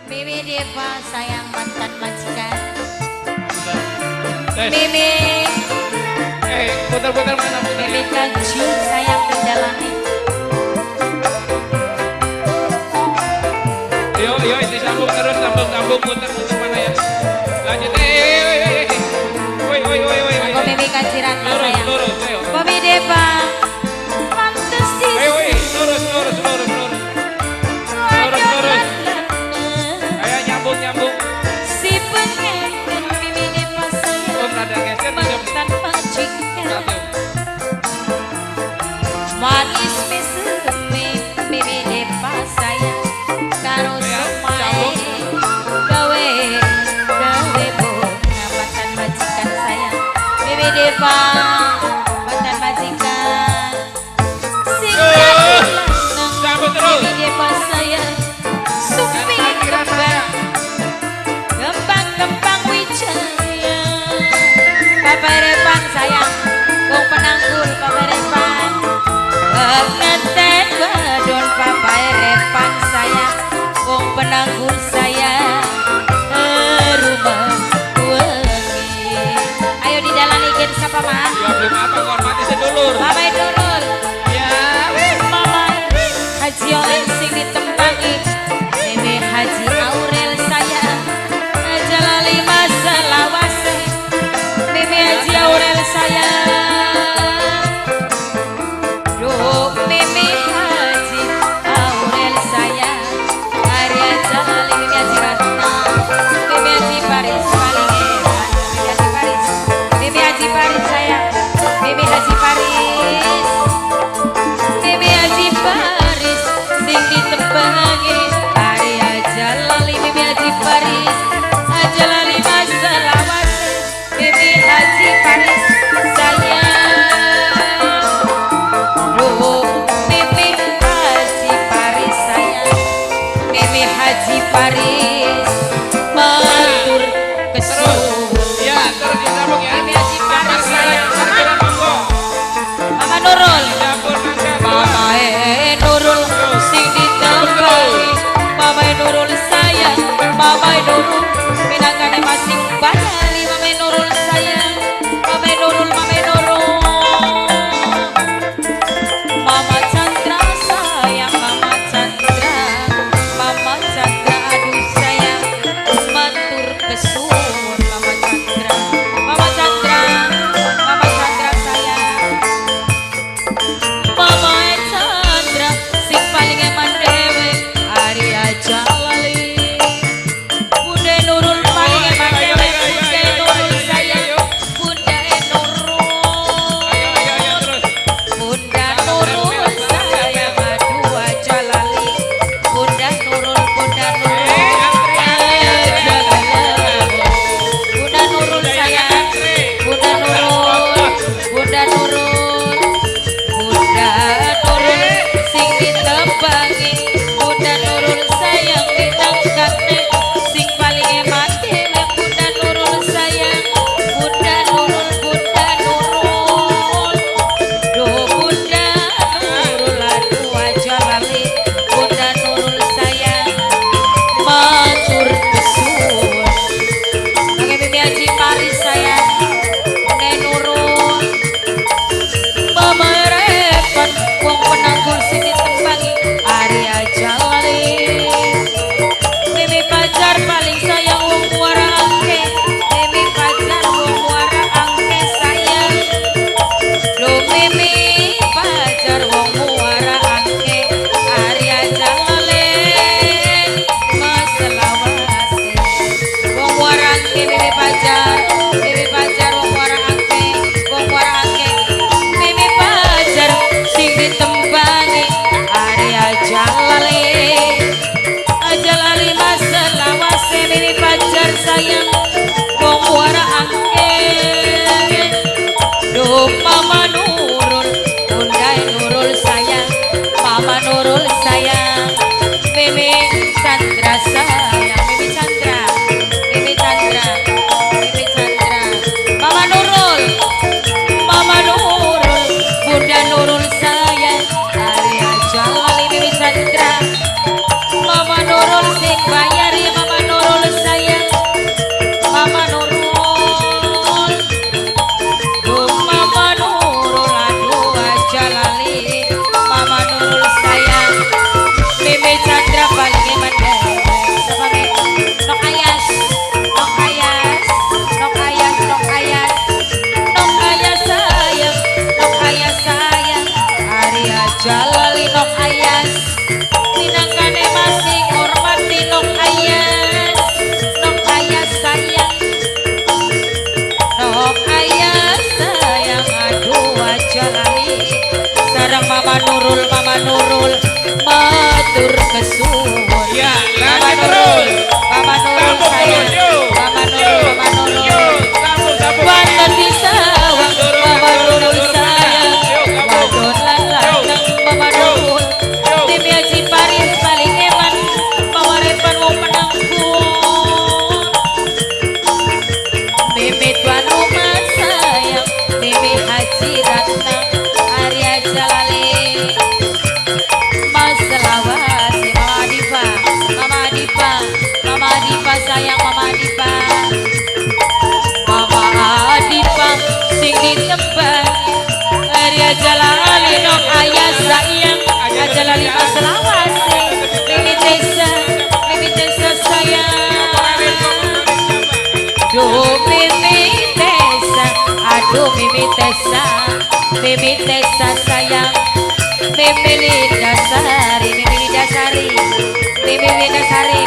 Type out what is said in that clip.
Mimi Deva sayang mantan majikan. Mimi. Putar-putar mana putar? Mimi Kaji sayang menjalani. Yo, ini sambung terus, sambung putar mana ya? Lanjut, woi. Aku Mimi Kaji Ratna sayang. Lurus, ayo. Mimi Deva. Mantas di. Ayo, lurus. Ayo nyambung. Si pengen Mimi Deva sayang. Oh, rada geser mantan majikan. Manis meseme Mimi Deva sayang. Karo semae gawe bunga mantan majikan sayang. Mimi Deva mantan majikan. Sing sambung terus. Mimi Deva sayang. Supi kembang wijaya. Papa Repan sayang. Wong penangkul Papa Repan. Penganten badon Papa Repan sayang. Wong penangkul sayang. Rumah wengi. Ayo di dalam ikin siapa mah? Ya belum apa hormati sedulur. Mama Nurul. Ya. Mama Haji Oleh sing ditembangi. Mimi Haji Aurel sayang. Jalali masa lawase. Mimi Haji Aurel sayang. Duh Mimi Haji Aurel sayang. Arya Jalali Mimi Haji Ratna. Mimi Haji Paris paling enak. Mimi Haji Paris. Mimi Haji Paris sayang. Mimi Haji Paris. Mimi Haji Paris sing ditembangi. Arya Jalali Mimi Haji Paris. Jalali masa lawase. Mimi Haji Paris sayang. Duh Mimi Haji Paris sayang. Mimi Haji Paris matur kesuwun. Ya, terus disambung ya. Mimi Haji Paris sayang. Kira monggo. Mama Nurul. Dapur mangga. Mama Nurul sing ditembangi. Mama Nurul sayang. Mama Nurul pinangane masing bayari. Mama Nurul sayang. Mama Nurul. Mama Chandra sayang. Mama Chandra aduh sayang. Matur kesuwun Mama Chandra sayang. Mama Chandra sing paling eman dewe. Arya Jalali. Bunda Nurul paling eman dewe. Bunda Nurul sayang. Bunda Nurul. Ayo terus. Bunda Nurul sayang. Aduh Jalali. Bunda Nurul. Bunda Nurul sayang. Bunda Nurul sing ditembangi. Bunda Nurul sayang ditangkane sing paling eman dewe. Bunda Nurul sayang. Bunda Nurul. Duh Bunda Nurul aduh Jalali. Bunda Nurul sayang. Matur kesuwun. Oke Mimi Haji Paris sayang. Bunda Nurul. Mama Repan wong penangkul sing ditembangi. Arya Jalali. Mimi Pajar paling sayang wong muara angke. Mimi Pajar wong muara angke sayang. Duh Mimi Pajar wong muara angke. Arya Jalali maselawase. Wong muara angke Mimi Pajar wong muara angke. Mimi Pajar sing ditembangi. Arya Jalali maselawase. Mimi Pajar sayang wong muara angke. Duh Mama Nurul. Bunda Nurul sayang. Mama Nurul sayang. Mimi Chandra sayang. Mimi Chandra. Mama Nurul. Bunda Nurul sayang. Arya Jalali Mimi Chandra. Mama Nurul sing bayari. Nurul matur kesuwun. Ya, Mama lagi Nurul, terus. Mama Nurul Sambung sayang. terus, yo. Mama Yo, Nurul, Mama yo, Nurul. sambung. Wonten bisa Mama Nurul sayang. Wadon lan lanang Mama Nurul. Mimi Haji Paris paling eman mawarepan wong penanggung. Mimi tuan rumah sayang. Mimi Haji Ratna Arya Jalali. Mas Selawasi Mama Diva, Mama Diva, Mama Diva sayang Mama Diva. Mama Diva sing ditembang Arya Jalali nong ayah sayang Ajalali Mas Selawasi. Mimi Tessa sayang. Duh Mimi Tessa, aduh Mimi Tessa, Mimi Tessa sayang. Mimi Lidasari, Mimi Lidasari, Mimi Lidasari.